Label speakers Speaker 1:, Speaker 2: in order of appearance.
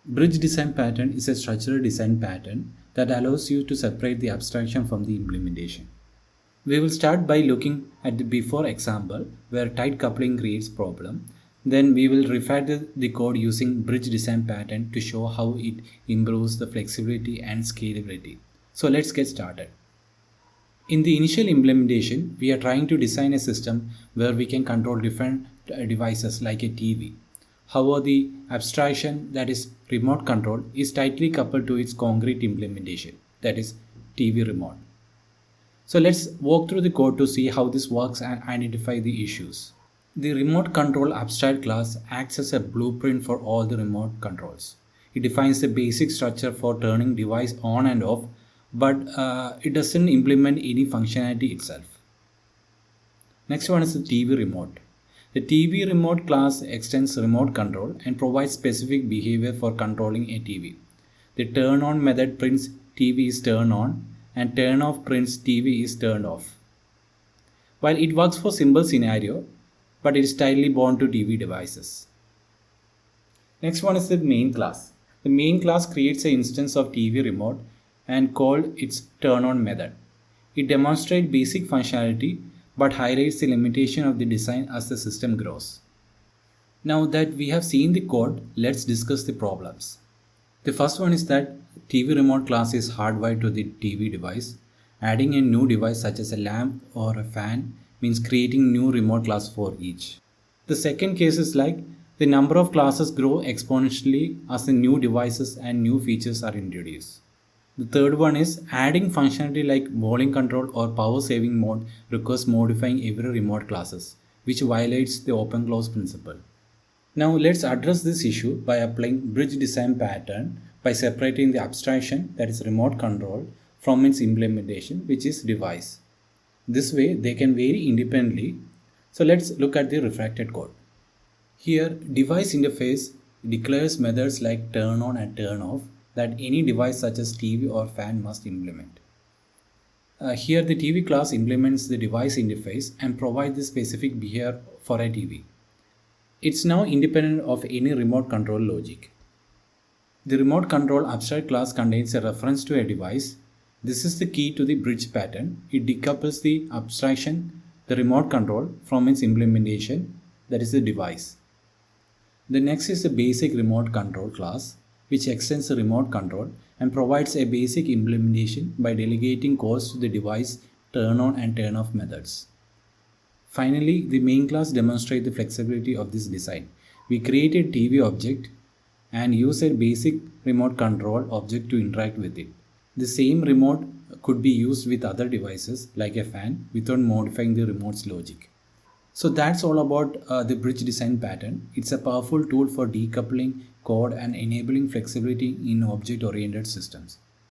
Speaker 1: Bridge design pattern is a structural design pattern that allows you to separate the abstraction from the implementation. We will start by looking at the before example where tight coupling creates problem. Then we will refactor the code using bridge design pattern to show how it improves the flexibility and scalability. So let's get started. In the initial implementation, we are trying to design a system where we can control different devices like a TV. However, the abstraction, that is remote control, is tightly coupled to its concrete implementation, that is TV remote. So let's walk through the code to see how this works and identify the issues. The remote control abstract class acts as a blueprint for all the remote controls. It defines the basic structure for turning device on and off, but it doesn't implement any functionality itself. Next one is the TV remote. The TV remote class extends remote control and provides specific behavior for controlling a TV. The turn on method prints TV is turned on and turn off prints TV is turned off. While it works for simple scenario, but it is tightly bound to TV devices. Next one is the main class. The main class creates an instance of TV remote and called its turn on method. It demonstrates basic functionality but highlights the limitation of the design as the system grows. Now that we have seen the code, let's discuss the problems. The first one is that TV remote class is hardwired to the TV device. Adding a new device such as a lamp or a fan means creating new remote class for each. The second case is like the number of classes grow exponentially as the new devices and new features are introduced. The third one is adding functionality like volume control or power saving mode requires modifying every remote classes, which violates the open close principle. Now let's address this issue by applying bridge design pattern by separating the abstraction, that is remote control, from its implementation, which is device. This way they can vary independently. So let's look at the refactored code. Here device interface declares methods like turn on and turn off that any device such as TV or fan must implement. Here the TV class implements the device interface and provides the specific behavior for a TV. It's now independent of any remote control logic. The remote control abstract class contains a reference to a device. This is the key to the bridge pattern. It decouples the abstraction, the remote control, from its implementation, that is the device. The next is the basic remote control class, which extends the remote control and provides a basic implementation by delegating codes to the device turn on and turn off methods. Finally, the main class demonstrates the flexibility of this design. We create a TV object and use a basic remote control object to interact with it. The same remote could be used with other devices like a fan without modifying the remote's logic. So that's all about the bridge design pattern. It's a powerful tool for decoupling code and enabling flexibility in object-oriented systems.